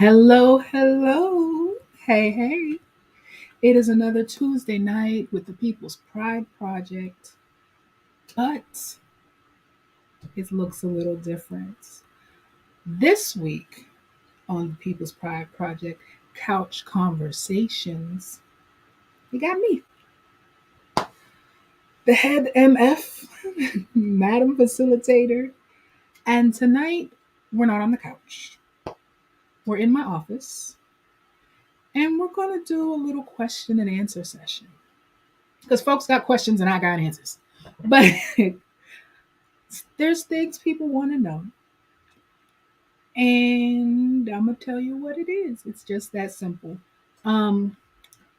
Hello, hello. Hey, hey. It is another Tuesday night with the People's Pride Project, but it looks a little different. This week on the People's Pride Project Couch Conversations, you got me, the head MF, Madam Facilitator. And tonight, we're not on the couch. We're in my office, and we're going to do a little question and answer session. Because folks got questions and I got answers. But there's things people want to know. And I'm going to tell you what it is. It's just that simple. Um,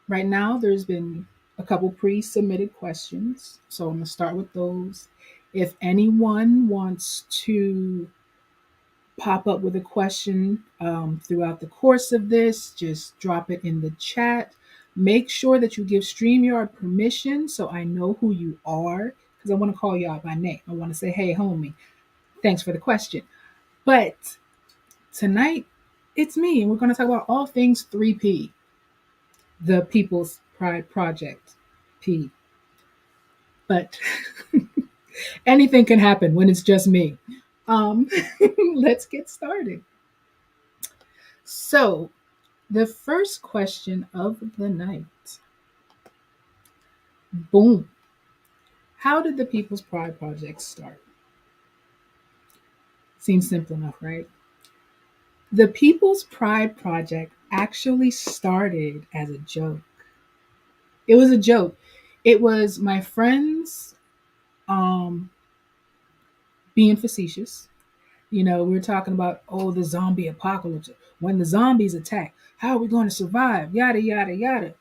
right now, there's been a couple pre submitted questions. So I'm going to start with those. If anyone wants to pop up with a question throughout the course of this, just drop it in the chat. Make sure that you give StreamYard permission so I know who you are because I want to call you out by name. I want to say, hey, homie, thanks for the question. But tonight, it's me, and we're going to talk about all things 3P, the People's Pride Project P. But anything can happen when it's just me. Um, let's get started. So, the first question of the night. Boom. How did the People's Pride Project start? Seems simple enough, right? The People's Pride Project actually started as a joke. It was a joke. It was my friends um, being facetious. We were talking about, oh, the zombie apocalypse. When the zombies attack, how are we going to survive? Yada, yada, yada.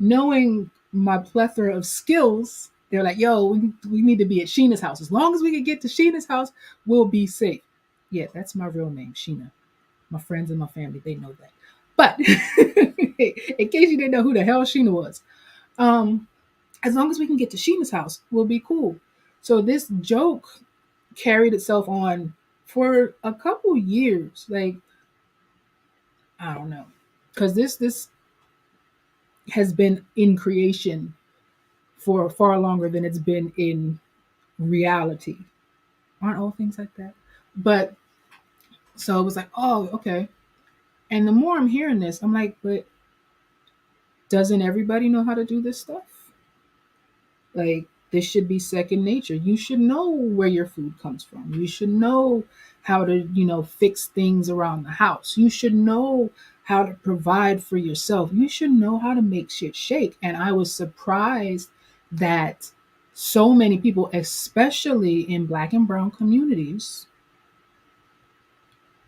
Knowing my plethora of skills, they're like, yo, we need to be at Sheena's house. As long as we can get to Sheena's house, we'll be safe. Yeah, that's my real name, Sheena. My friends and my family, they know that. But in case you didn't know who the hell Sheena was, as long as we can get to Sheena's house, we'll be cool. So this joke carried itself on for a couple years. Like, I don't know. Because this has been in creation for far longer than it's been in reality. Aren't all things like that? But so it was like, oh, okay. And the more I'm hearing this, I'm like, but doesn't everybody know how to do this stuff? Like, this should be second nature. You should know where your food comes from. You should know how to, fix things around the house. You should know how to provide for yourself. You should know how to make shit shake. And I was surprised that so many people, especially in Black and Brown communities,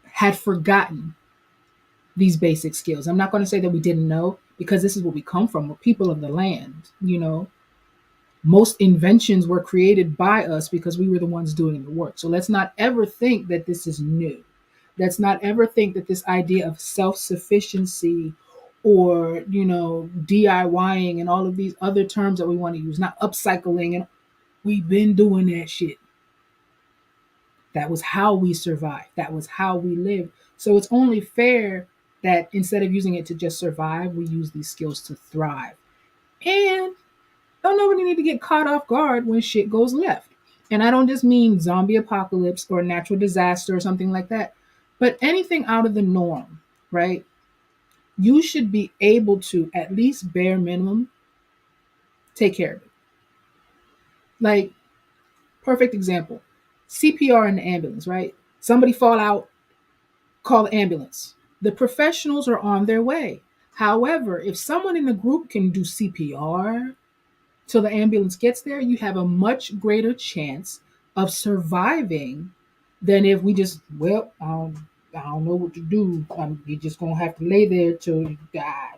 had forgotten these basic skills. I'm not going to say that we didn't know because this is what we come from. We're people of the land. Most inventions were created by us because we were the ones doing the work. So let's not ever think that this is new. Let's not ever think that this idea of self-sufficiency or, DIYing and all of these other terms that we want to use, not upcycling, and we've been doing that shit. That was how we survived. That was how we lived. So it's only fair that instead of using it to just survive, we use these skills to thrive. And don't nobody need to get caught off guard when shit goes left. And I don't just mean zombie apocalypse or natural disaster or something like that, but anything out of the norm, right? You should be able to, at least bare minimum, take care of it. Like, perfect example, CPR in the ambulance, right? Somebody fall out, call the ambulance. The professionals are on their way. However, if someone in the group can do CPR till the ambulance gets there, you have a much greater chance of surviving than if we just, I don't know what to do. You're just going to have to lay there till you die.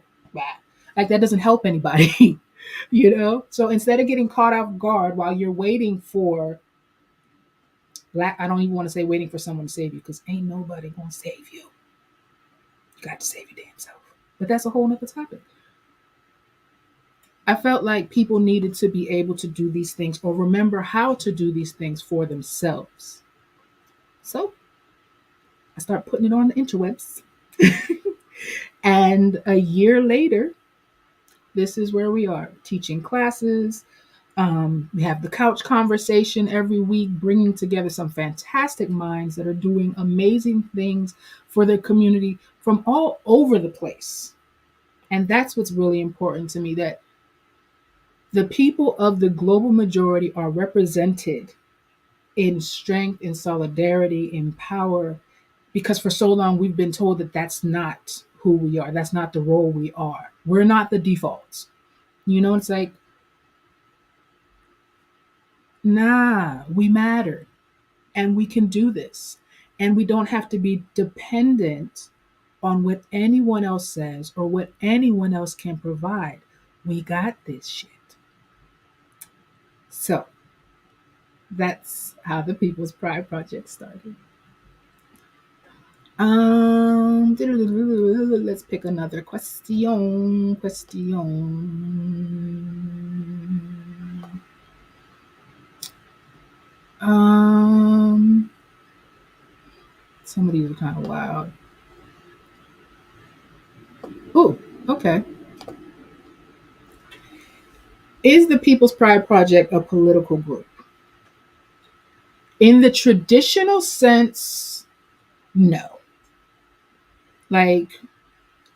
Like, that doesn't help anybody, So instead of getting caught off guard while you're waiting for, I don't even want to say waiting for someone to save you because ain't nobody going to save you. You got to save your damn self. But that's a whole nother topic. I felt like people needed to be able to do these things or remember how to do these things for themselves. So I start putting it on the interwebs. And a year later, this is where we are teaching classes. We have the couch conversation every week, bringing together some fantastic minds that are doing amazing things for their community from all over the place. And that's what's really important to me, that the people of the global majority are represented in strength, in solidarity, in power, because for so long we've been told that that's not who we are. That's not the role we are. We're not the defaults. It's like, nah, we matter and we can do this. And we don't have to be dependent on what anyone else says or what anyone else can provide. We got this shit. So that's how the People's Pride Project started. Let's pick another question. Um, some of these are kind of wild. Oh, okay. Is the People's Pride Project a political group? In the traditional sense, no. Like,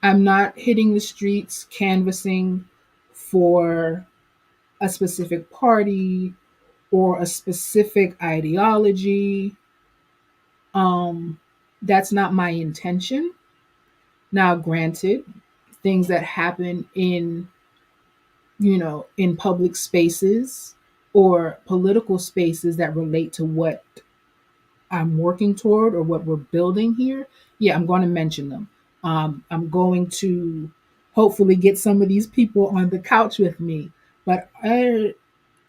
I'm not hitting the streets canvassing for a specific party or a specific ideology. Um, that's not my intention. Now, granted, things that happen in public spaces or political spaces that relate to what I'm working toward or what we're building here, yeah, I'm going to mention them. I'm going to hopefully get some of these people on the couch with me. But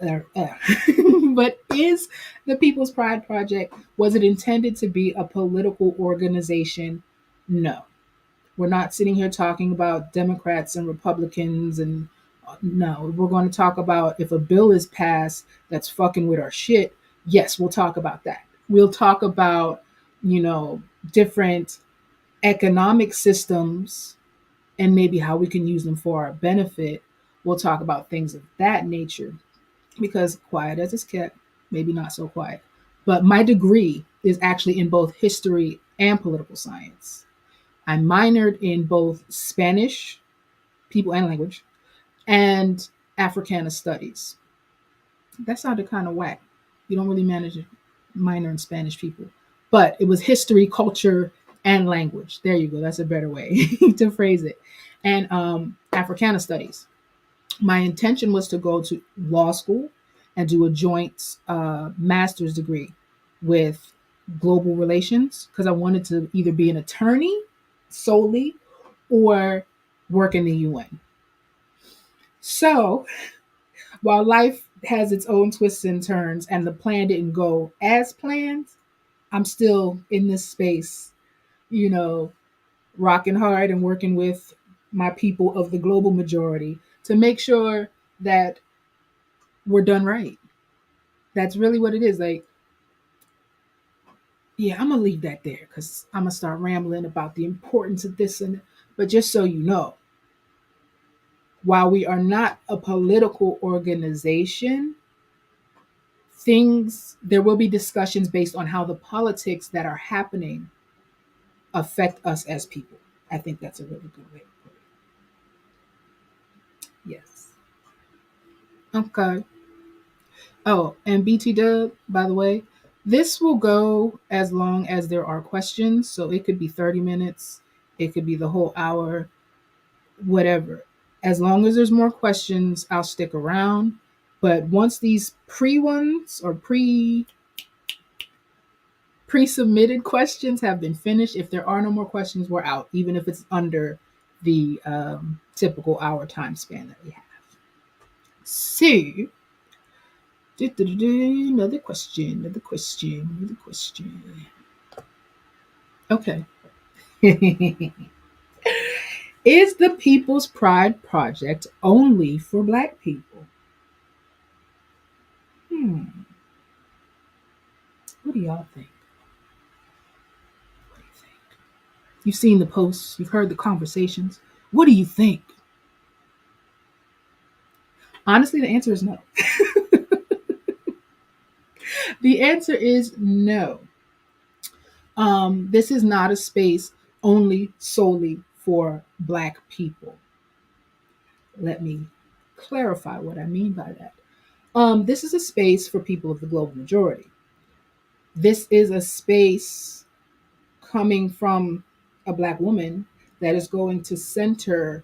but is the People's Pride Project, was it intended to be a political organization? No. We're not sitting here talking about Democrats and Republicans and no, we're going to talk about if a bill is passed that's fucking with our shit. Yes, we'll talk about that. We'll talk about, you know, different economic systems and maybe how we can use them for our benefit. We'll talk about things of that nature because quiet as it's kept, maybe not so quiet. But my degree is actually in both history and political science. I minored in both Spanish, people and language, and Africana studies. That sounded kind of whack. You don't really manage a minor in Spanish people. But it was history, culture, and language. There you go. That's a better way to phrase it. And Africana studies. My intention was to go to law school and do a joint master's degree with global relations because I wanted to either be an attorney solely or work in the UN. So while life has its own twists and turns and the plan didn't go as planned, I'm still in this space, you know, rocking hard and working with my people of the global majority to make sure that we're done right. That's really what it is. Like, yeah, I'm gonna leave that there because I'm gonna start rambling about the importance of this and but just so you know, while we are not a political organization, things there will be discussions based on how the politics that are happening affect us as people. I think that's a really good way to put it. Yes. Okay. Oh, and BT Dub, by the way, this will go as long as there are questions. So it could be 30 minutes, it could be the whole hour, whatever. As long as there's more questions, I'll stick around. But once these pre ones or pre-submitted questions have been finished, if there are no more questions, we're out, even if it's under the typical hour time span that we have. So, another question. Okay. Is the People's Pride Project only for Black people? Hmm. What do y'all think? What do you think? You've seen the posts, you've heard the conversations. What do you think? Honestly, the answer is no. The answer is no. This is not a space only solely for Black people. Let me clarify what I mean by that. This is a space for people of the global majority. This is a space coming from a Black woman that is going to center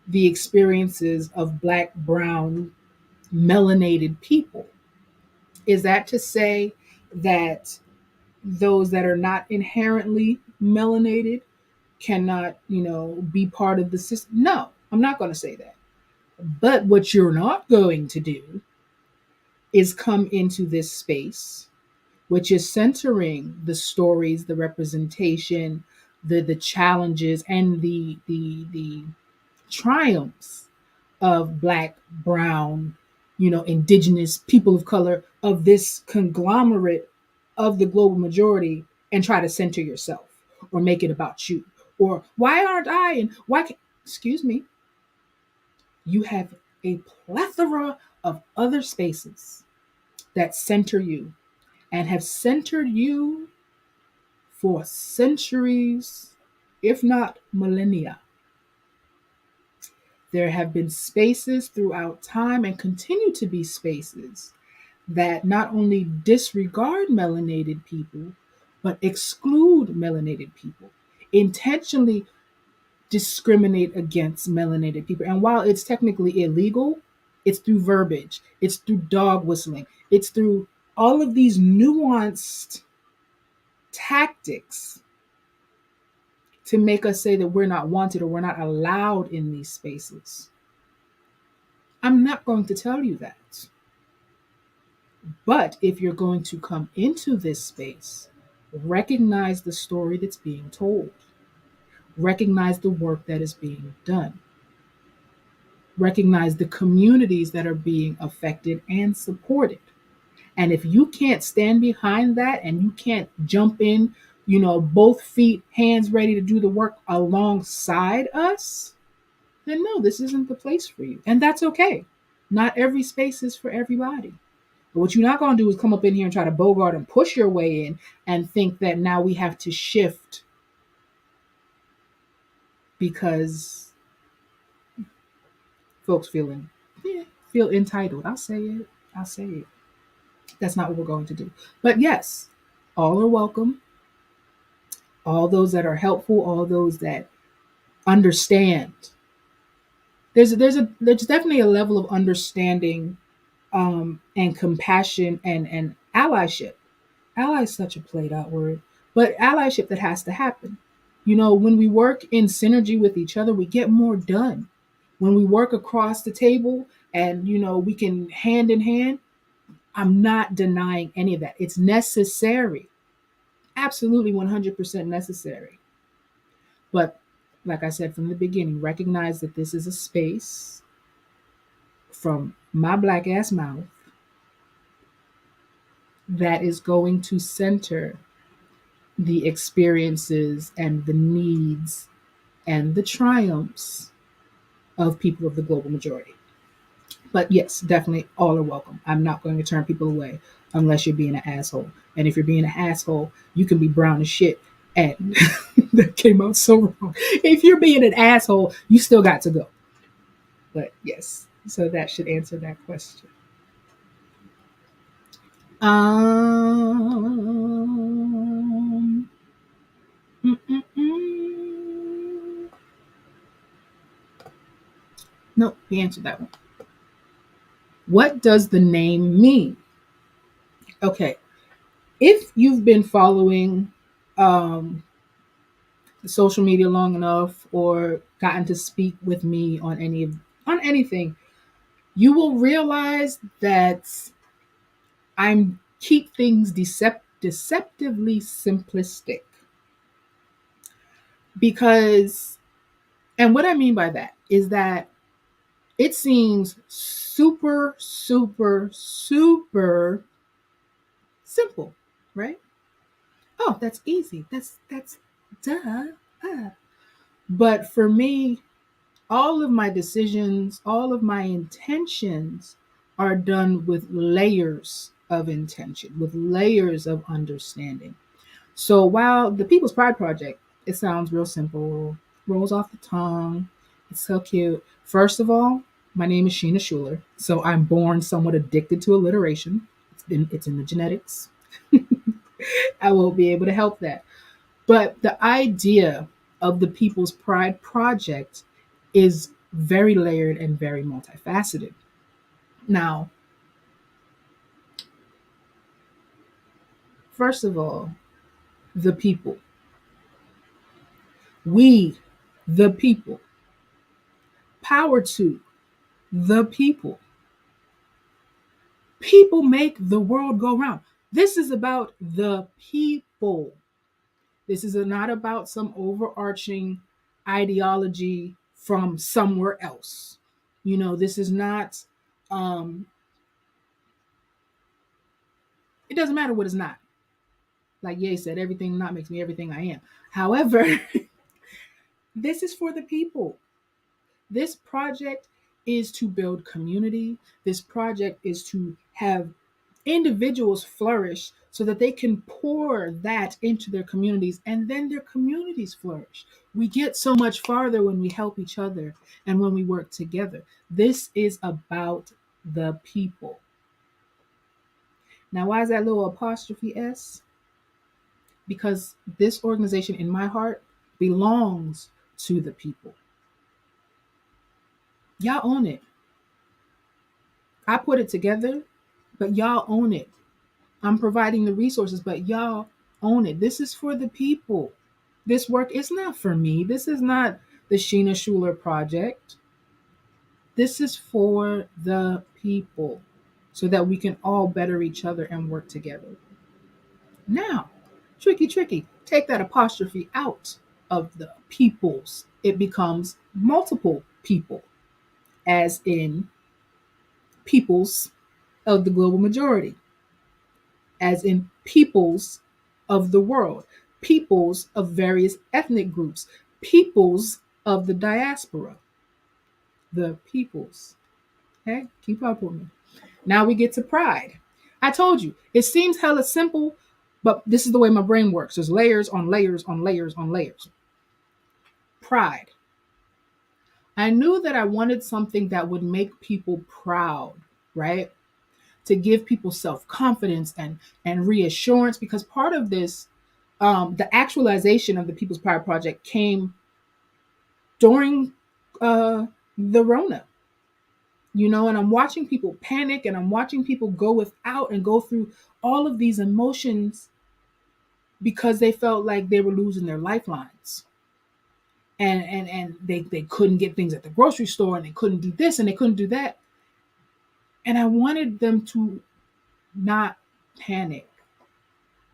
the experiences of Black, brown, melanated people. Is that to say that those that are not inherently melanated cannot, be part of the system? No, I'm not going to say that. But what you're not going to do is come into this space, which is centering the stories, the representation, the challenges, and the triumphs of Black, brown, indigenous people of color, of this conglomerate of the global majority, and try to center yourself or make it about you, or why aren't I, and why can't, excuse me, you have a plethora of other spaces that center you and have centered you for centuries, if not millennia. There have been spaces throughout time and continue to be spaces that not only disregard melanated people, but exclude melanated people, intentionally discriminate against melanated people. And while it's technically illegal, it's through verbiage, it's through dog whistling, it's through all of these nuanced tactics to make us say that we're not wanted or we're not allowed in these spaces. I'm not going to tell you that. But if you're going to come into this space, recognize the story that's being told, recognize the work that is being done, recognize the communities that are being affected and supported. And if you can't stand behind that and you can't jump in, both feet, hands ready to do the work alongside us, then no, this isn't the place for you. And that's okay. Not every space is for everybody. But what you're not going to do is come up in here and try to bogart and push your way in and think that now we have to shift because folks feel entitled. I'll say it. I'll say it. That's not what we're going to do. But yes, all are welcome. All those that are helpful, all those that understand. There's definitely a level of understanding and compassion and allyship. Ally is such a played out word, but allyship that has to happen. When we work in synergy with each other, we get more done. When we work across the table and, we can hand in hand, I'm not denying any of that. It's necessary. Absolutely 100% necessary. But like I said from the beginning, recognize that this is a space from my Black ass mouth that is going to center the experiences and the needs and the triumphs of people of the global majority. But yes, definitely all are welcome. I'm not going to turn people away unless you're being an asshole. And if you're being an asshole, you can be brown as shit. And that came out so wrong. If you're being an asshole, you still got to go. But yes, so that should answer that question. Um, mm, mm, mm. No, he answered that one. What does the name mean? Okay, if you've been following um, social media long enough or gotten to speak with me on anything, you will realize that I'm keep things deceptively simplistic because, and what I mean by that is that it seems super, super, super simple, right? Oh, that's easy. That's duh. But for me, all of my decisions, all of my intentions are done with layers of intention, with layers of understanding. So while the People's Pride Project, it sounds real simple, rolls off the tongue, it's so cute. First of all, my name is Sheena Schuler, so I'm born somewhat addicted to alliteration. It's in the genetics. I won't be able to help that. But the idea of the People's Pride Project is very layered and very multifaceted. Now, first of all, the people. We, the people. Power to the people. People make the world go round. This is about the people. This is not about some overarching ideology from somewhere else. This is not, um, it doesn't matter what it's not. Like Ye said, everything not makes me everything I am. However, this is for the people. This project is to build community. This project is to have individuals flourish so that they can pour that into their communities and then their communities flourish. We get so much farther when we help each other and when we work together. This is about the people. Now, why is that little apostrophe S? Because this organization in my heart belongs to the people. Y'all own it. I put it together, but y'all own it. I'm providing the resources, but y'all own it. This is for the people. This work is not for me. This is not the Sheena Schuler project. This is for the people so that we can all better each other and work together. Now, tricky, take that apostrophe out of the peoples. It becomes multiple people, as in peoples of the global majority, as in peoples of the world, peoples of various ethnic groups, peoples of the diaspora, the peoples. Okay, keep up with me. Now we get to pride. I told you, it seems hella simple, but this is the way my brain works. There's layers on layers on layers on layers. Pride. I knew that I wanted something that would make people proud, right? To give people self-confidence and reassurance, because part of this, the actualization of the People's Pride Project came during the Rona, and I'm watching people panic and I'm watching people go without and go through all of these emotions because they felt like they were losing their lifelines. And they couldn't get things at the grocery store and they couldn't do this and they couldn't do that. And I wanted them to not panic.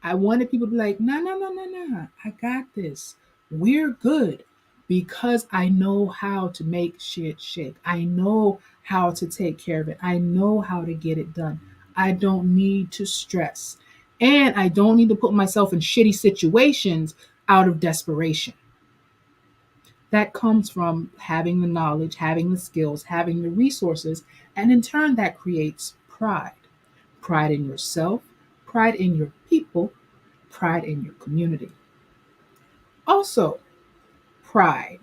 I wanted people to be like, no, no, no, no, no. I got this. We're good because I know how to make shit shake. I know how to take care of it. I know how to get it done. I don't need to stress. And I don't need to put myself in shitty situations out of desperation. That comes from having the knowledge, having the skills, having the resources, and in turn, that creates pride. Pride in yourself, pride in your people, pride in your community. Also, pride.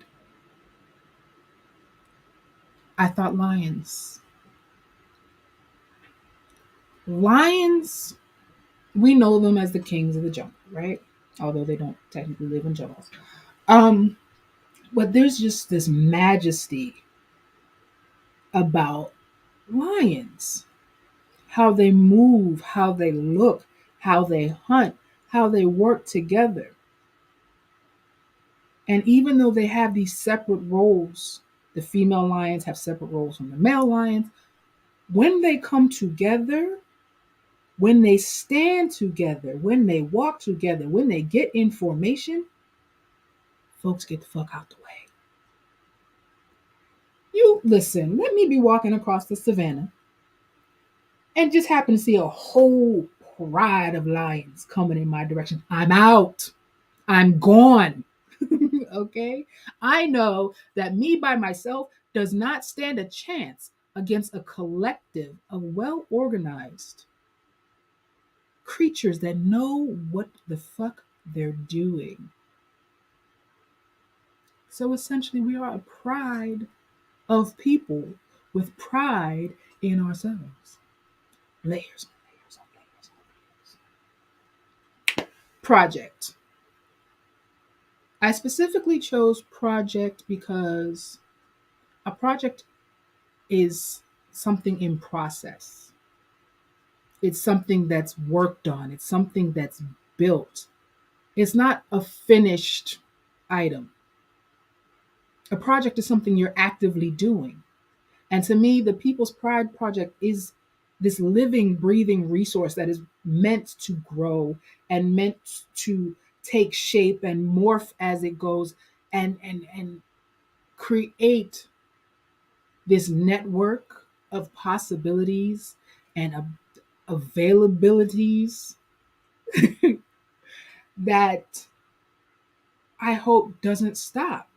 I thought lions. Lions, we know them as the kings of the jungle, right? Although they don't technically live in jungles. Um, but there's just this majesty about lions. How they move, how they look, how they hunt, how they work together. And even though they have these separate roles, the female lions have separate roles from the male lions. When they come together, when they stand together, when they walk together, when they get in formation, folks get the fuck out the way. You listen, let me be walking across the savannah and just happen to see a whole pride of lions coming in my direction. I'm out. I'm gone. Okay? I know that me by myself does not stand a chance against a collective of well organized creatures that know what the fuck they're doing. So essentially, we are a pride of people with pride in ourselves. Layers on layers on layers on layers. Project. I specifically chose project because a project is something in process. It's something that's worked on. It's something that's built. It's not a finished item. A project is something you're actively doing. And to me, the People's Pride Project is this living, breathing resource that is meant to grow and meant to take shape and morph as it goes and create this network of possibilities and availabilities that I hope doesn't stop.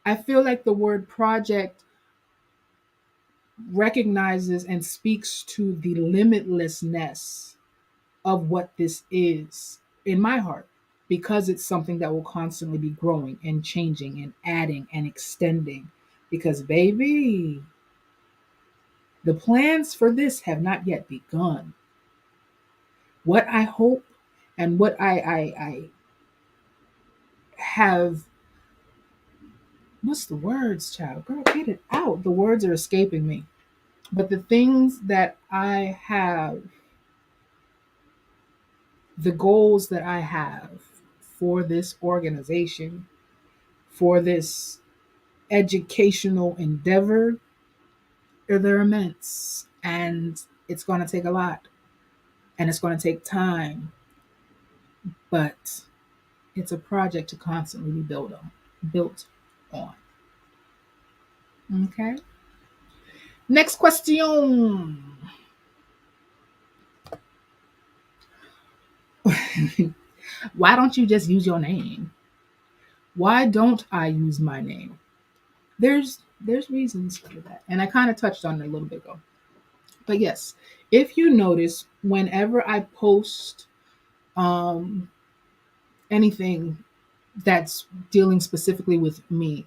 I feel like the word project recognizes and speaks to the limitlessness of what this is in my heart because it's something that will constantly be growing and changing and adding and extending. Because, baby, the plans for this have not yet begun. What I hope and what I have, what's the words, child? Girl, get it out. The words are escaping me. But the things that I have, the goals that I have for this organization, for this educational endeavor, they're immense. And it's going to take a lot and it's going to take time, but it's a project to constantly be built on. Okay. Next question. Why don't you just use your name? Why don't I use my name? There's reasons for that. And I kind of touched on it a little bit ago. But yes, if you notice, whenever I post um, anything that's dealing specifically with me,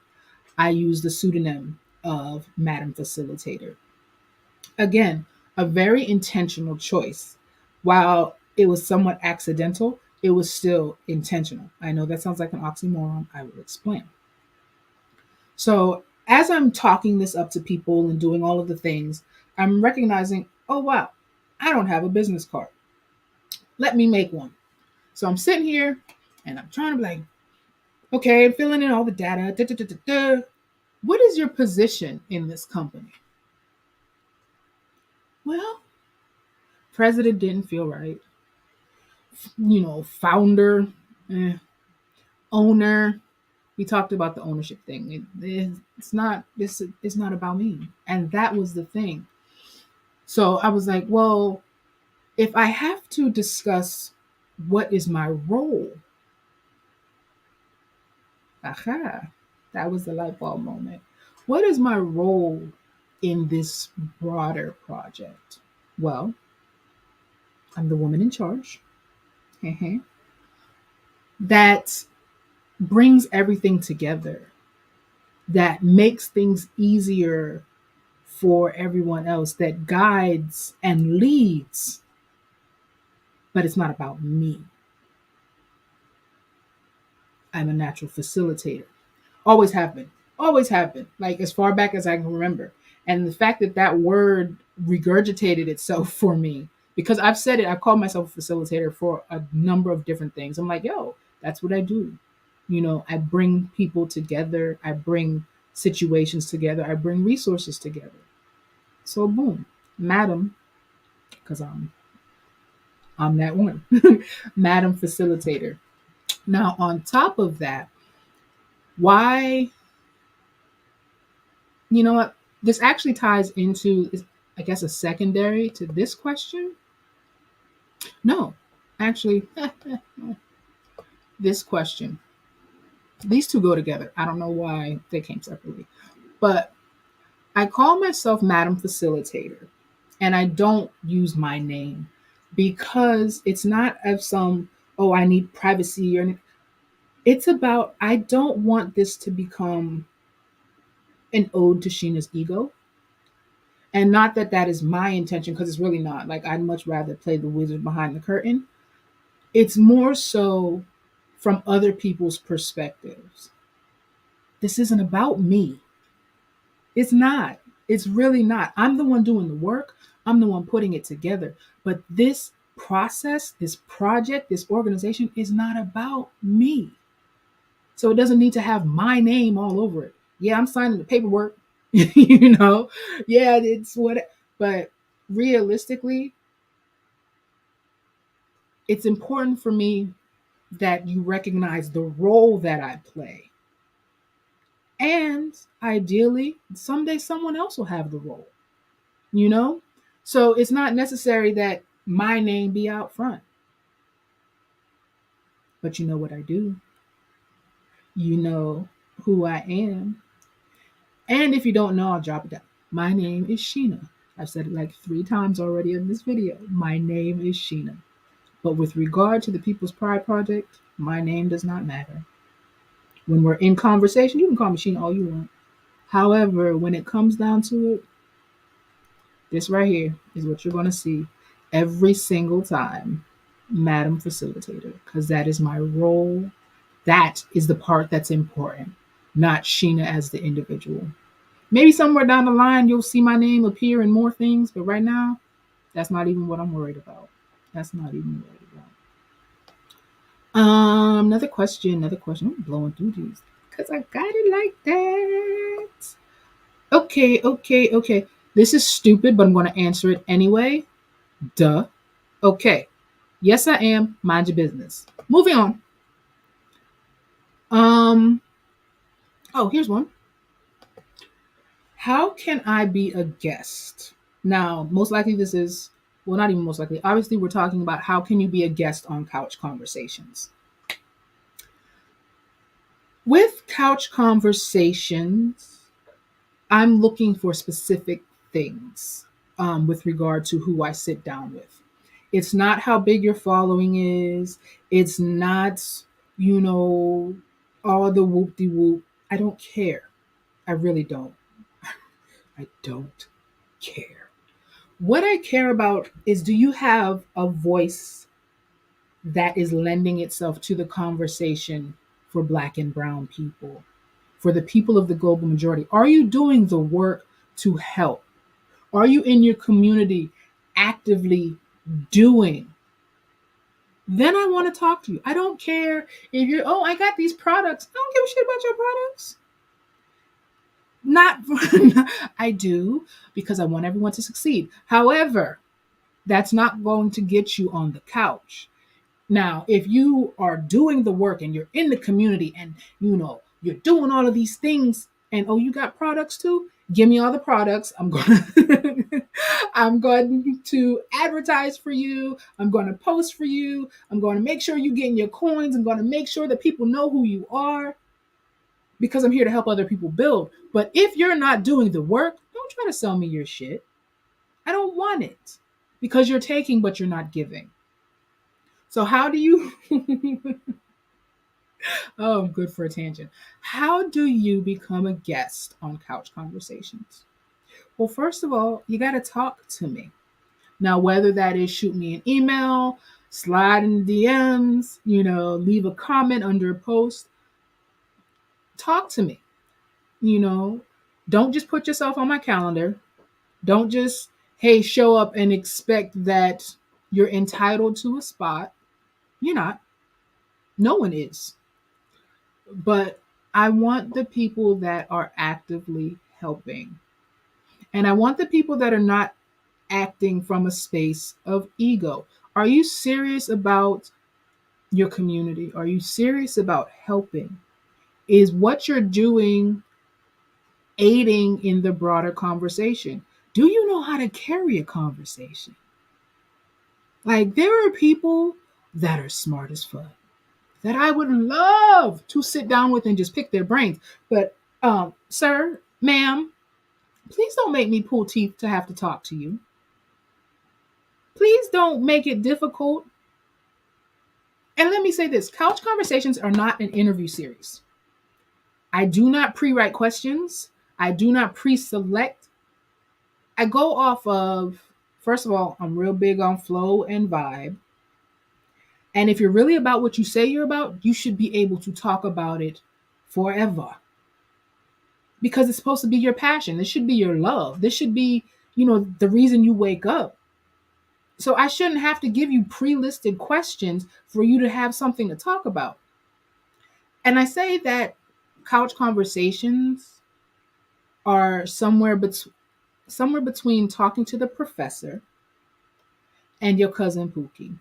I use the pseudonym of Madam Facilitator. Again, a very intentional choice. While it was somewhat accidental, it was still intentional. I know that sounds like an oxymoron. I will explain. So, as I'm talking this up to people and doing all of the things, I'm recognizing, oh, wow, I don't have a business card. Let me make one. So, I'm sitting here and I'm trying to be like, okay, I'm filling in all the data. Da, da, da, da, da. What is your position in this company? Well, president didn't feel right. Founder, owner. We talked about the ownership thing. It's not this. It's not about me, and that was the thing. So I was like, well, if I have to discuss what is my role, aha, that was the light bulb moment. What is my role in this broader project? Well, I'm the woman in charge. That brings everything together, that makes things easier for everyone else, that guides and leads, but it's not about me. I'm a natural facilitator. Always have been. Always have been. Like as far back as I can remember. And the fact that that word regurgitated itself for me, because I've said it, I call myself a facilitator for a number of different things. I'm like, yo, that's what I do. I bring people together. I bring situations together. I bring resources together. So boom, madam, because I'm that one, madam facilitator. Now on top of that, why? You know what? This actually ties into, I guess, a secondary to this question. No, actually, this question. These two go together. I don't know why they came separately. But I call myself Madam Facilitator, and I don't use my name because it's not of some, oh, I need privacy or anything. It's about, I don't want this to become an ode to Sheena's ego. And not that that is my intention, because it's really not. Like, I'd much rather play the wizard behind the curtain. It's more so from other people's perspectives. This isn't about me. It's not. It's really not. I'm the one doing the work, I'm the one putting it together. But this process, this project, this organization is not about me. So it doesn't need to have my name all over it. Yeah, I'm signing the paperwork, you know. Yeah, it's what, but realistically, it's important for me that you recognize the role that I play. And ideally, someday someone else will have the role, you know? So it's not necessary that my name be out front. But you know what I do? You know who I am. And if you don't know, I'll drop it down. My name is Sheena. I've said it like 3 times already in this video. My name is Sheena. But with regard to the People's Pride Project, my name does not matter. When we're in conversation, you can call me Sheena all you want. However, when it comes down to it, this right here is what you're going to see every single time, Madam Facilitator, because that is my role. That is the part that's important, not Sheena as the individual. Maybe somewhere down the line, you'll see my name appear in more things, but right now, that's not even what I'm worried about. That's not even worried about. Another question, another question. I'm blowing through these because I got it like that. Okay, okay, okay. This is stupid, but I'm going to answer it anyway. Duh. Okay. Yes, I am. Mind your business. Moving on. Um. Oh, here's one. How can I be a guest? Now, most likely this is, well, not even most likely. Obviously, we're talking about how can you be a guest on Couch Conversations. With Couch Conversations, I'm looking for specific things with regard to who I sit down with. It's not how big your following is. It's not, you know, all the whoop de whoop. I don't care. I really don't. I don't care. What I care about is, do you have a voice that is lending itself to the conversation for Black and Brown people, for the people of the global majority? Are you doing the work to help? Are you in your community actively doing? Then I want to talk to you. I don't care if you're, oh, I got these products. I don't give a shit about your products. Not, I do, because I want everyone to succeed. However, that's not going to get you on the couch. Now, if you are doing the work and you're in the community and you know you're doing all of these things and oh, you got products too, give me all the products. I'm going to I'm going to advertise for you. I'm going to post for you. I'm going to make sure you're getting your coins. I'm going to make sure that people know who you are, because I'm here to help other people build. But if you're not doing the work, don't try to sell me your shit. I don't want it, because you're taking but you're not giving. So how do you oh, I'm good for a tangent. How do you become a guest on Couch Conversations? Well, first of all, you got to talk to me. Now, whether that is shoot me an email, slide in the DMs, you know, leave a comment under a post, talk to me. You know, don't just put yourself on my calendar. Don't just, hey, show up and expect that you're entitled to a spot. You're not. No one is. But I want the people that are actively helping. And I want the people that are not acting from a space of ego. Are you serious about your community? Are you serious about helping? Is what you're doing aiding in the broader conversation? Do you know how to carry a conversation? Like, there are people that are smart as fuck. that I would love to sit down with and just pick their brains. But, sir, ma'am, please don't make me pull teeth to have to talk to you. Please don't make it difficult. And let me say this, couch conversations are not an interview series. I do not pre-write questions. I do not pre-select. I go off of, first of all, I'm real big on flow and vibe. And if you're really about what you say you're about, you should be able to talk about it forever. Because it's supposed to be your passion. This should be your love. This should be, the reason you wake up. So I shouldn't have to give you pre-listed questions for you to have something to talk about. And I say that couch conversations are somewhere between talking to the professor and your cousin Pookie.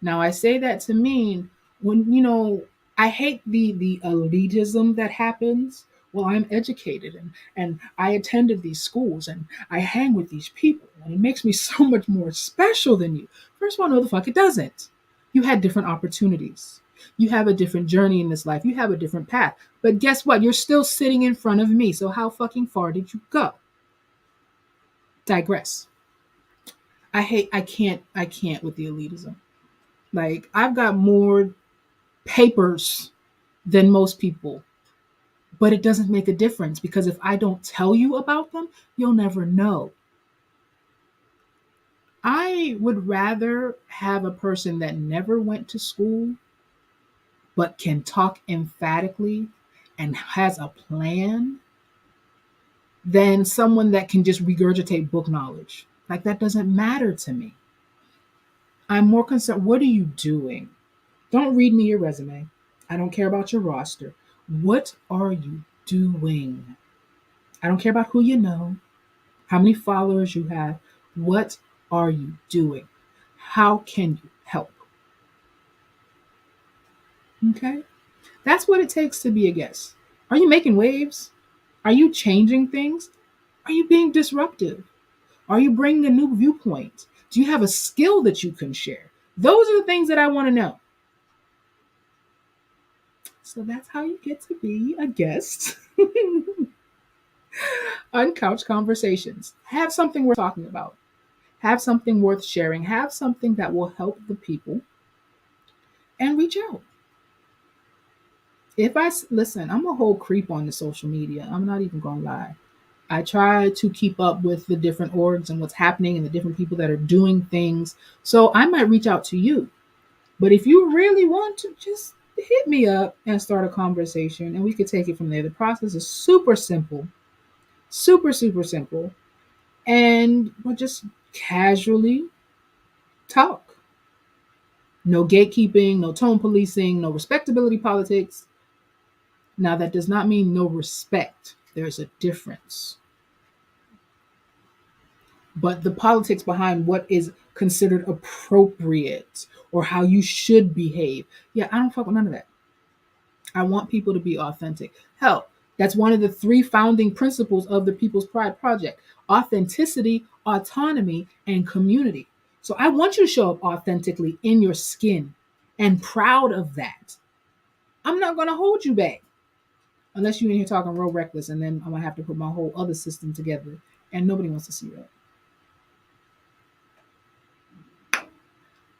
Now I say that to mean when I hate the elitism that happens. Well, I'm educated and I attended these schools and I hang with these people and it makes me so much more special than you. First of all, no the fuck it doesn't. You had different opportunities. You have a different journey in this life. You have a different path. But guess what? You're still sitting in front of me. So how fucking far did you go? Digress. I can't with the elitism. Like, I've got more papers than most people, but it doesn't make a difference because if I don't tell you about them, you'll never know. I would rather have a person that never went to school but can talk emphatically and has a plan than someone that can just regurgitate book knowledge. Like, that doesn't matter to me. I'm more concerned, what are you doing? Don't read me your resume. I don't care about your roster. What are you doing? I don't care about who you know, how many followers you have. What are you doing? How can you help? Okay? That's what it takes to be a guest. Are you making waves? Are you changing things? Are you being disruptive? Are you bringing a new viewpoint? Do you have a skill that you can share? Those are the things that I want to know. So that's how you get to be a guest on Couch Conversations. Have something worth talking about. Have something worth sharing. Have something that will help the people and reach out. Listen, I'm a whole creep on the social media. I'm not even going to lie. I try to keep up with the different orgs and what's happening and the different people that are doing things. So I might reach out to you. But if you really want to, just hit me up and start a conversation and we could take it from there. The process is super simple, super, super simple. And we'll just casually talk. No gatekeeping, no tone policing, no respectability politics. Now, that does not mean no respect. There's a difference. But the politics behind what is considered appropriate or how you should behave, yeah, I don't fuck with none of that. I want people to be authentic. Hell, that's one of the 3 founding principles of the People's Pride Project: authenticity, autonomy, and community. So I want you to show up authentically in your skin and proud of that. I'm not going to hold you back unless you're in here talking real reckless, and then I'm going to have to put my whole other system together, and nobody wants to see that.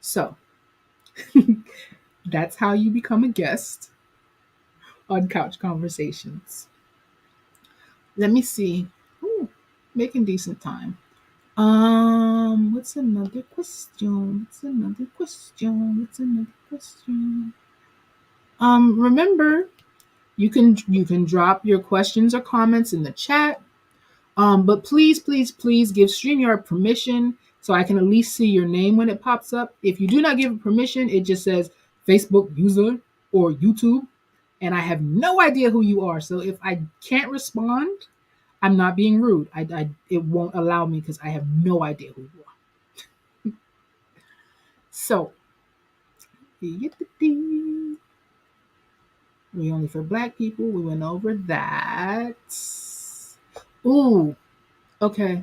So that's how you become a guest on Couch Conversations. Let me see. Ooh, making decent time. What's another question? Remember, you can drop your questions or comments in the chat. But please give StreamYard permission so I can at least see your name when it pops up. If you do not give it permission, it just says Facebook user or YouTube, and I have no idea who you are. So if I can't respond, I'm not being rude. It won't allow me because I have no idea who you are. So, we only for Black people. We went over that. Ooh, okay.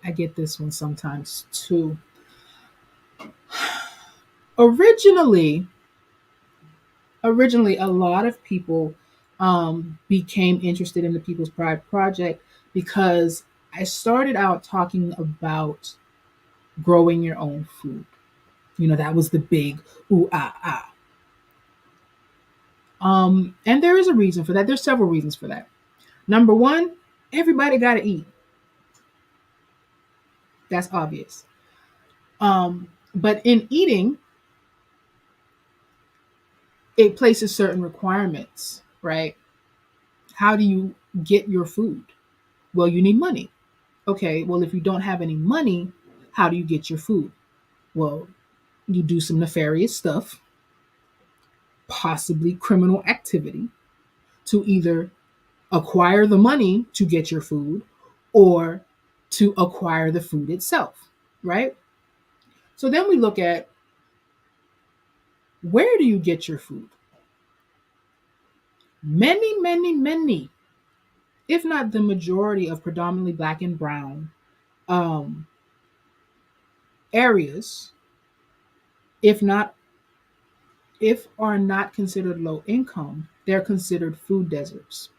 I get this one sometimes too. Originally, Originally, a lot of people became interested in the People's Pride Project because I started out talking about growing your own food. You know, that was the big ooh ah ah. And there is a reason for that. There's several reasons for that. Number one, everybody got to eat. That's obvious. But in eating, it places certain requirements, right? How do you get your food? Well, you need money. Okay, well, if you don't have any money, how do you get your food? Well, you do some nefarious stuff, possibly criminal activity, to either acquire the money to get your food or to acquire the food itself, right? So then we look at, where do you get your food? Many, if not the majority of predominantly Black and brown um, areas, if not if are not considered low income, they're considered food deserts.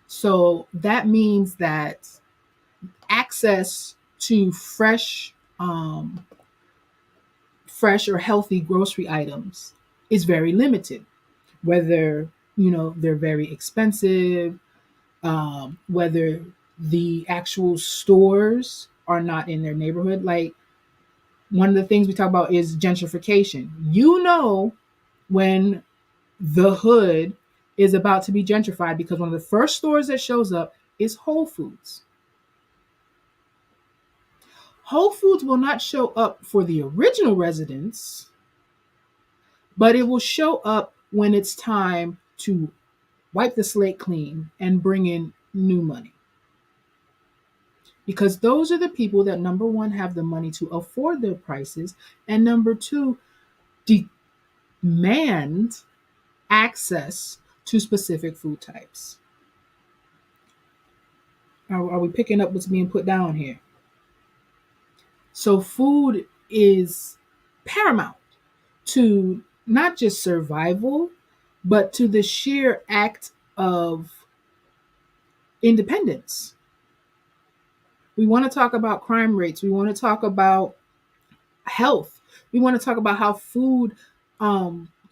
So that means that access to fresh or healthy grocery items is very limited. Whether they're very expensive, whether the actual stores are not in their neighborhood. Like, one of the things we talk about is gentrification. When the hood is about to be gentrified, because one of the first stores that shows up is Whole Foods. Whole Foods will not show up for the original residents, but it will show up when it's time to wipe the slate clean and bring in new money. Because those are the people that, number one, have the money to afford their prices, and number two, demand access to specific food types. Are we picking up what's being put down here? So food is paramount to not just survival, but to the sheer act of independence. We want to talk about crime rates. We want to talk about health. We want to talk about how food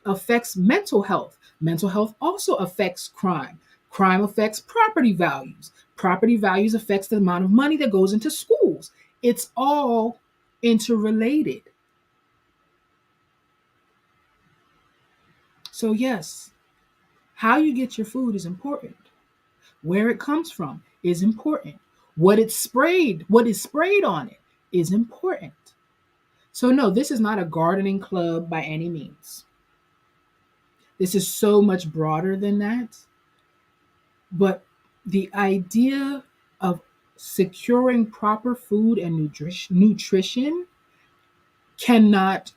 affects mental health. Mental health also affects crime. Crime affects property values. Property values affects the amount of money that goes into schools. It's all interrelated. So yes, how you get your food is important. Where it comes from is important. What is sprayed on it is important. So no, this is not a gardening club by any means. This is so much broader than that. But the idea of securing proper food and nutrition cannot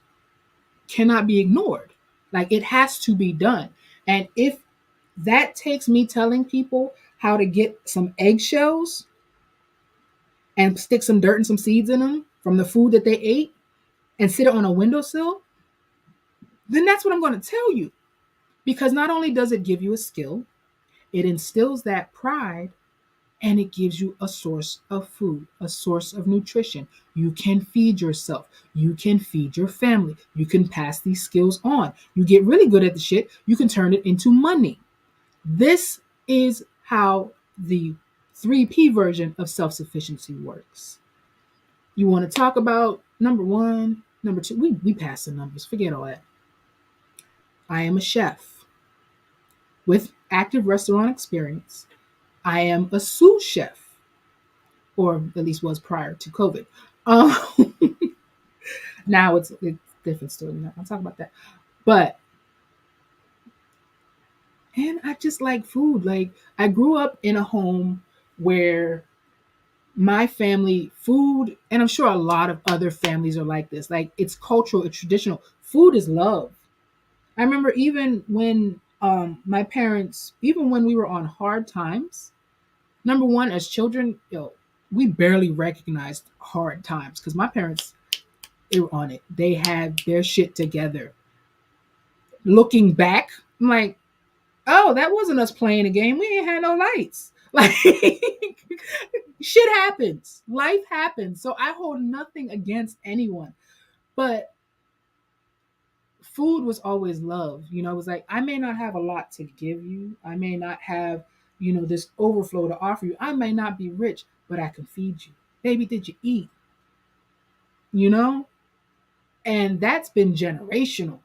be ignored. Like, it has to be done. And if that takes me telling people how to get some eggshells and stick some dirt and some seeds in them from the food that they ate and sit it on a windowsill, then that's what I'm going to tell you. Because not only does it give you a skill, it instills that pride, and it gives you a source of food, a source of nutrition. You can feed yourself. You can feed your family. You can pass these skills on. You get really good at the shit, you can turn it into money. This is how the 3P version of self-sufficiency works. You want to talk about number one, number two. We pass the numbers. Forget all that. I am a chef with active restaurant experience. I am a sous chef, or at least was prior to COVID. Now it's a different story. I'll talk about that. But, and I just like food. Like, I grew up in a home where my family, food, and I'm sure a lot of other families are like this. Like, it's cultural, it's traditional. Food is love. I remember even when my parents, even when we were on hard times, number one, as children, we barely recognized hard times because my parents, they were on it. They had their shit together. Looking back, I'm like, oh, that wasn't us playing a game. We ain't had no lights. Like, shit happens. Life happens. So I hold nothing against anyone. But food was always love. It was like, I may not have a lot to give you. I may not have, this overflow to offer you. I may not be rich, but I can feed you. Baby, did you eat? You know? And that's been generational.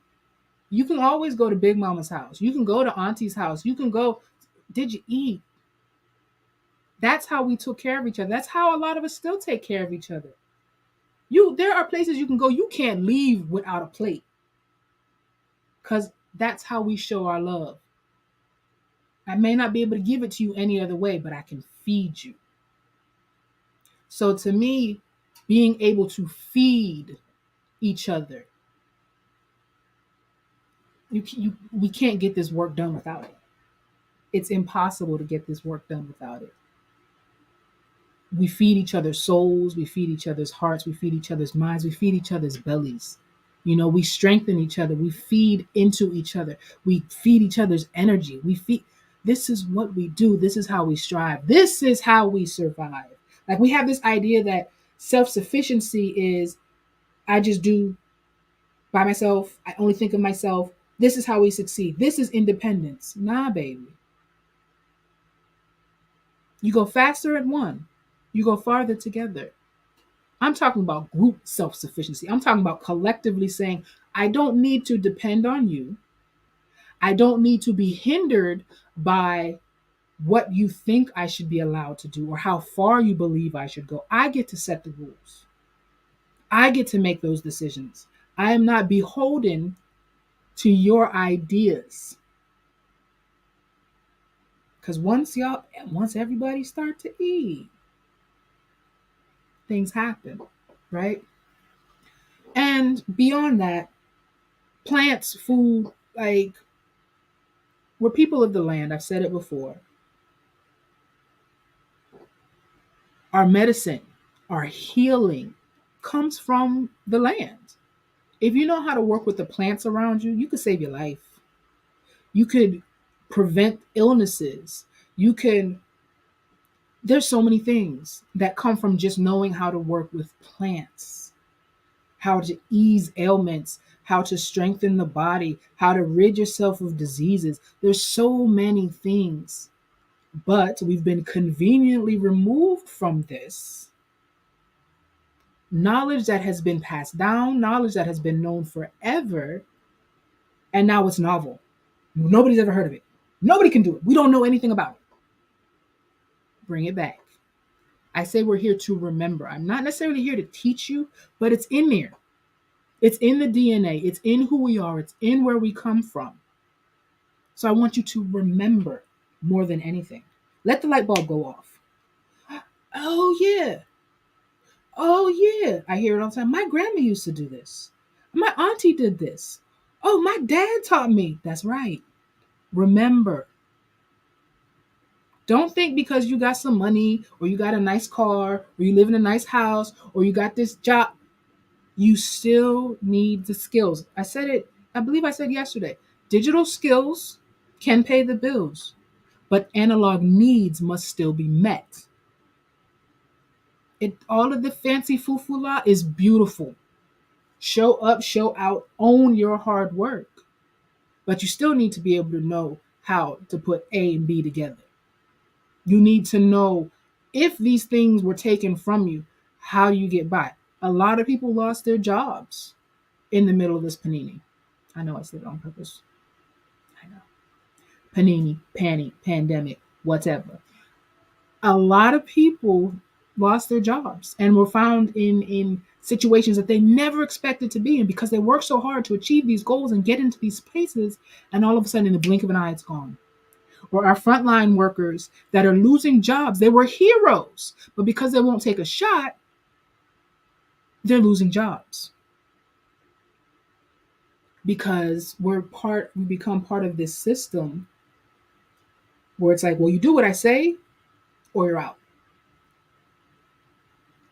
You can always go to Big Mama's house. You can go to Auntie's house. You can go, did you eat? That's how we took care of each other. That's how a lot of us still take care of each other. There are places you can go, you can't leave without a plate. Because that's how we show our love. I may not be able to give it to you any other way, but I can feed you. So to me, being able to feed each other, we can't get this work done without it. It's impossible to get this work done without it. We feed each other's souls, we feed each other's hearts, we feed each other's minds, we feed each other's bellies. We strengthen each other, we feed into each other, we feed each other's energy. This is what we do, this is how we strive, this is how we survive. Like, we have this idea that self-sufficiency is, I just do by myself, I only think of myself. This is how we succeed. This is independence. Nah, baby. You go faster at one, you go farther together. I'm talking about group self sufficiency. I'm talking about collectively saying, I don't need to depend on you. I don't need to be hindered by what you think I should be allowed to do or how far you believe I should go. I get to set the rules, I get to make those decisions. I am not beholden to your ideas. Because once everybody start to eat, things happen, right? And beyond that, plants, food, like, we're people of the land. I've said it before. Our medicine, our healing comes from the land. If you know how to work with the plants around you, you could save your life. You could prevent illnesses. There's so many things that come from just knowing how to work with plants, how to ease ailments, how to strengthen the body, how to rid yourself of diseases. There's so many things, but we've been conveniently removed from this knowledge that has been passed down, knowledge that has been known forever, and now it's novel. Nobody's ever heard of it. Nobody can do it. We don't know anything about it. Bring it back. I say we're here to remember. I'm not necessarily here to teach you, but it's in there. It's in the DNA. It's in who we are. It's in where we come from. So I want you to remember more than anything. Let the light bulb go off. Oh, yeah. Oh, yeah. I hear it all the time. My grandma used to do this. My auntie did this. Oh, my dad taught me. That's right. Remember. Don't think because you got some money or you got a nice car or you live in a nice house or you got this job, you still need the skills. I said it, I believe I said yesterday. Digital skills can pay the bills, but analog needs must still be met. All of the fancy foo-foo-la is beautiful. Show up, show out, own your hard work. But you still need to be able to know how to put A and B together. You need to know, if these things were taken from you, how do you get by? A lot of people lost their jobs in the middle of this panini. I know I said it on purpose. I know. Panini, pandemic, whatever. A lot of people lost their jobs and were found in situations that they never expected to be in because they worked so hard to achieve these goals and get into these places, and all of a sudden, in the blink of an eye, it's gone. Or our frontline workers that are losing jobs. They were heroes, but because they won't take a shot, they're losing jobs. Because we become part of this system where it's like, well, you do what I say or you're out.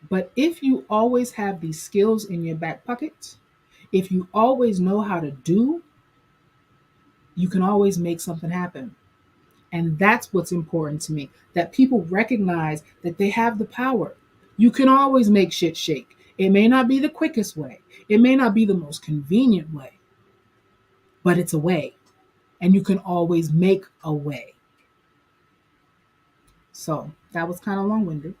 But if you always have these skills in your back pocket, if you always know how to do, You can always make something happen. And that's what's important to me, that people recognize that they have the power. You can always make shit shake. It may not be the quickest way, it may not be the most convenient way, but it's a way. And you can always make a way. So that was kind of long winded.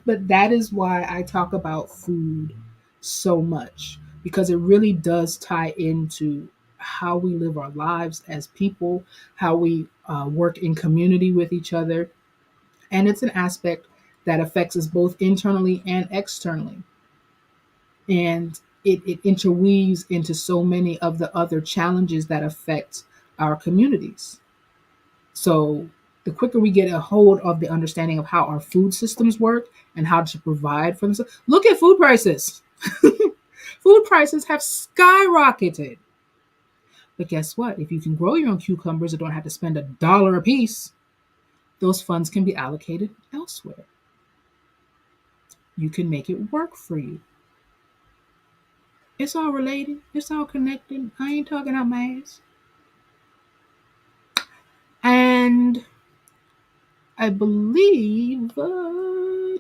But that is why I talk about food so much, because it really does tie into how we live our lives as people, how we work in community with each other. And it's an aspect that affects us both internally and externally. And it interweaves into so many of the other challenges that affect our communities. So the quicker we get a hold of the understanding of how our food systems work and how to provide for themselves. Look at food prices. Food prices have skyrocketed. But guess what? If you can grow your own cucumbers and don't have to spend $1 a piece, those funds can be allocated elsewhere. You can make it work for you. It's all related. It's all connected. I ain't talking out my ass. And I believe ooh,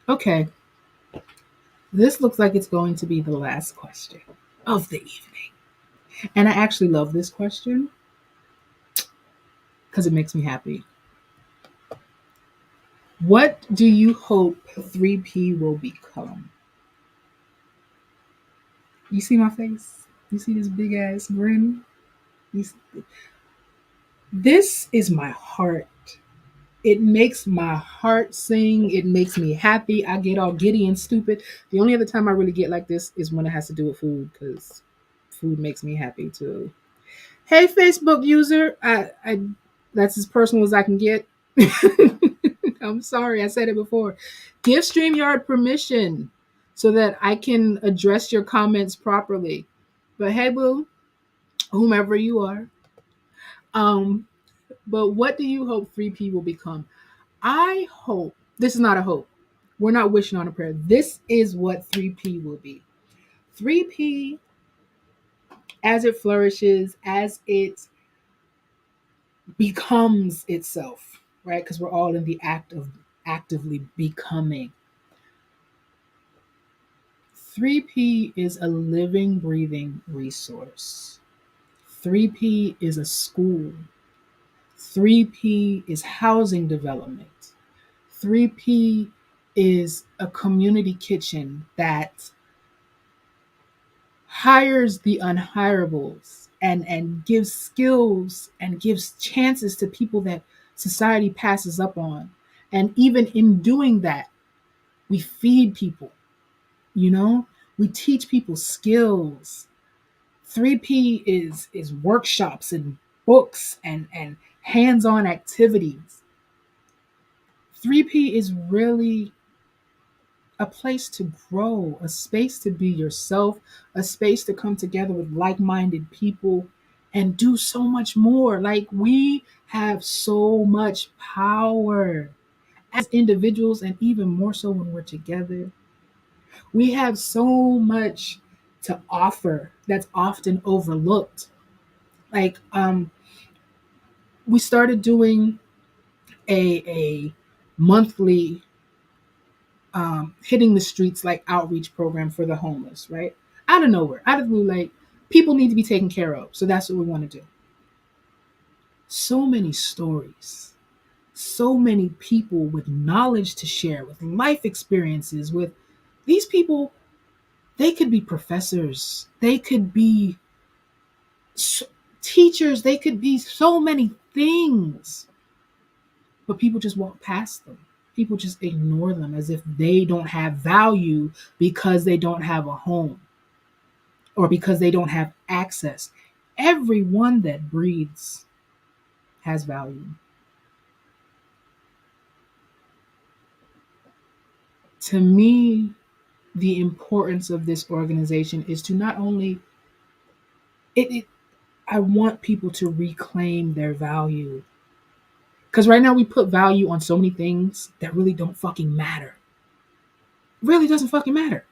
okay. This looks like it's going to be the last question of the evening. And I actually love this question because it makes me happy. What do you hope 3P will become? You see my face? You see this big ass grin? You see? This is my heart. It makes my heart sing. It makes me happy. I get all giddy and stupid. The only other time I really get like this is when it has to do with food, because food makes me happy too. Hey, Facebook user, I that's as personal as I can get. I'm sorry, I said it before. Give StreamYard permission so that I can address your comments properly. But hey, boo, whomever you are. Um, but what do you hope 3P will become? I hope this is not a hope. We're not wishing on a prayer. This is what 3P will be. 3P, as it flourishes, as it becomes itself, right? Because we're all in the act of actively becoming. 3P is a living, breathing resource. 3P is a school. 3P is housing development. 3P is a community kitchen that hires the unhirables and gives skills and gives chances to people that society passes up on. And even in doing that, we feed people, you know, we teach people skills. 3P is workshops and books and hands-on activities. 3P is really a place to grow, a space to be yourself, a space to come together with like minded people and do so much more. Like, we have so much power as individuals, and even more so when we're together. We have so much to offer that's often overlooked. Like, we started doing a monthly hitting the streets like outreach program for the homeless, right? Out of nowhere, out of the blue, like, people need to be taken care of. So that's what we want to do. So many stories, so many people with knowledge to share, with life experiences, with these people, they could be professors, they could be teachers, they could be so many things, but people just walk past them. People just ignore them as if they don't have value because they don't have a home or because they don't have access. Everyone that breathes has value. To me, the importance of this organization is to not only it I want people to reclaim their value. Because right now we put value on so many things that really don't fucking matter. Really doesn't fucking matter.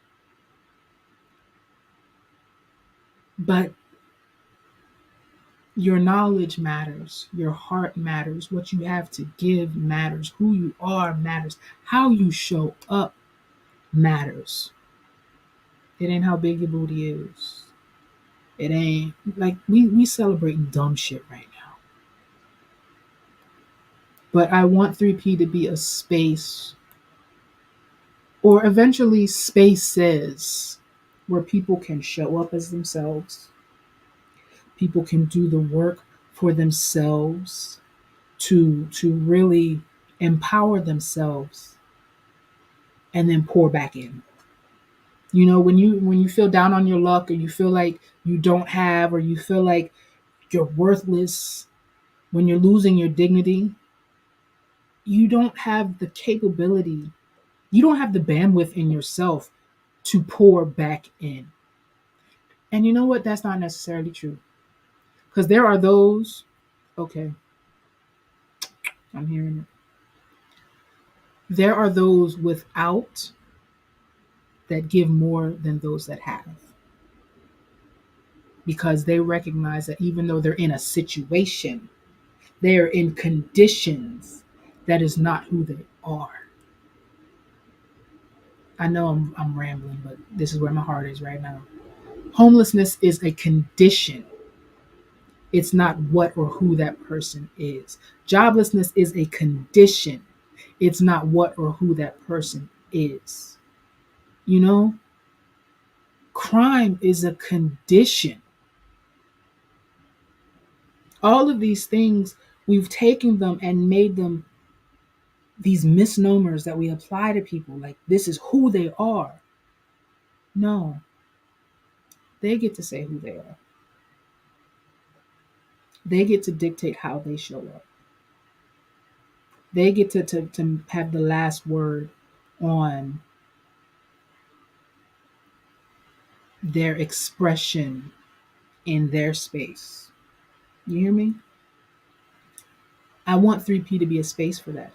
But your knowledge matters, your heart matters, what you have to give matters, who you are matters, how you show up matters. It ain't how big your booty is. It ain't like we celebrating dumb shit right now. But I want 3P to be a space, or eventually spaces, where people can show up as themselves. People can do the work for themselves to really empower themselves and then pour back in. You know, when you feel down on your luck, or you feel like you don't have, or you feel like you're worthless, when you're losing your dignity, you don't have the capability, you don't have the bandwidth in yourself to pour back in. And you know what? That's not necessarily true. Because there are those, okay, I'm hearing it. There are those without that give more than those that have. Because they recognize that even though they're in a situation, they are in conditions that is not who they are. I know I'm rambling, but this is where my heart is right now. Homelessness is a condition. It's not what or who that person is. Joblessness is a condition. It's not what or who that person is. You know, crime is a condition. All of these things, we've taken them and made them these misnomers that we apply to people, like this is who they are. No, they get to say who they are. They get to dictate how they show up. They get to have the last word on their expression in their space. You hear me? I want 3P to be a space for that.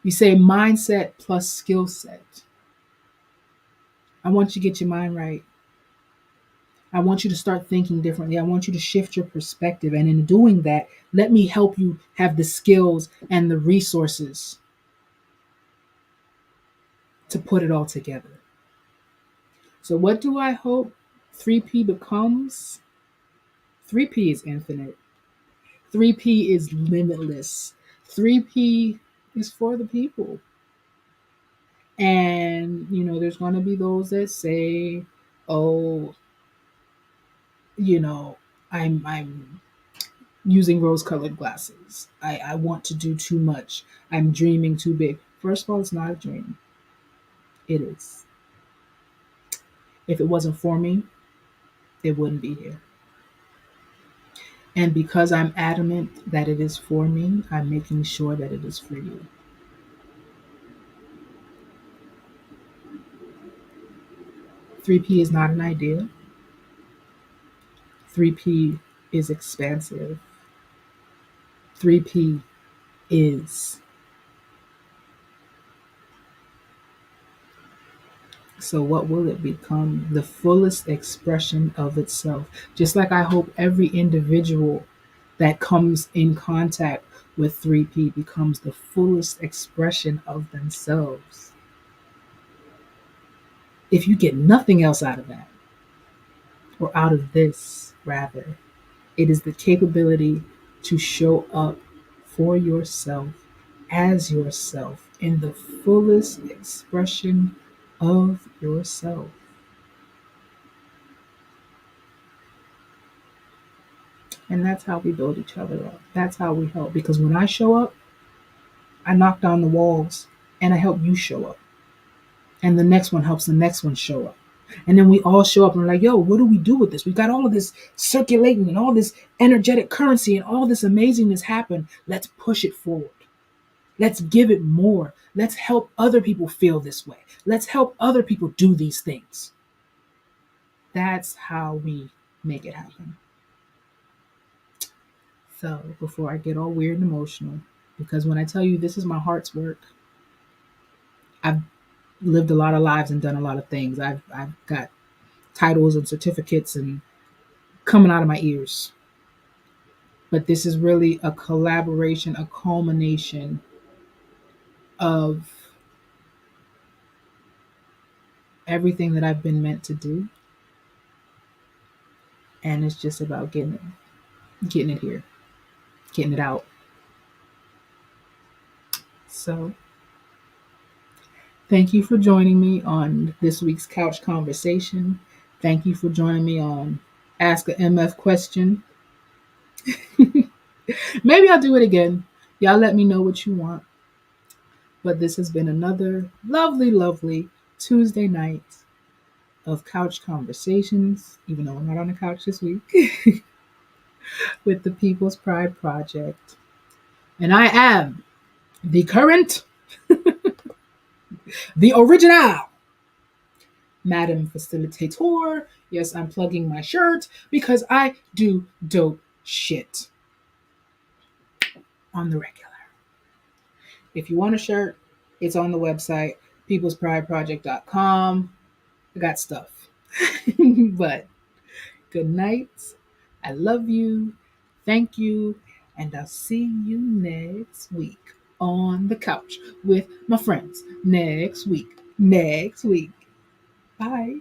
You say mindset plus skill set. I want you to get your mind right. I want you to start thinking differently. I want you to shift your perspective. And in doing that, let me help you have the skills and the resources to put it all together. So, what do I hope 3P becomes? 3P is infinite. 3P is limitless. 3P is for the people. And, you know, there's going to be those that say, oh, you know, I'm using rose colored glasses. I want to do too much. I'm dreaming too big. First of all, it's not a dream. It is. If it wasn't for me, it wouldn't be here. And because I'm adamant that it is for me, I'm making sure that it is for you. 3P is not an idea. 3P is expansive. 3P is. So, what will it become? The fullest expression of itself. Just like I hope every individual that comes in contact with 3P becomes the fullest expression of themselves. If you get nothing else out of that, or out of this, rather, it is the capability to show up for yourself as yourself in the fullest expression of yourself. And that's how we build each other up. That's how we help. Because when I show up, I knock down the walls and I help you show up. And the next one helps the next one show up. And then we all show up and we're like, yo, what do we do with this? We've got all of this circulating and all this energetic currency and all this amazingness happen. Let's push it forward. Let's give it more. Let's help other people feel this way. Let's help other people do these things. That's how we make it happen. So before I get all weird and emotional, because when I tell you this is my heart's work, I've lived a lot of lives and done a lot of things. I've got titles and certificates and coming out of my ears. But this is really a collaboration, a culmination of everything that I've been meant to do. And it's just about getting it here, getting it out. So thank you for joining me on this week's couch conversation. Thank you for joining me on Ask a MF Question. Maybe I'll do it again. Y'all let me know what you want. But this has been another lovely, lovely Tuesday night of couch conversations, even though I'm not on the couch this week, with the People's Pride Project. And I am the current, the original Madam Facilitator. Yes, I'm plugging my shirt because I do dope shit on the regular. If you want a shirt, it's on the website, peoplesprideproject.com. I got stuff. But good night. I love you. Thank you. And I'll see you next week on the couch with my friends next week. Next week. Bye.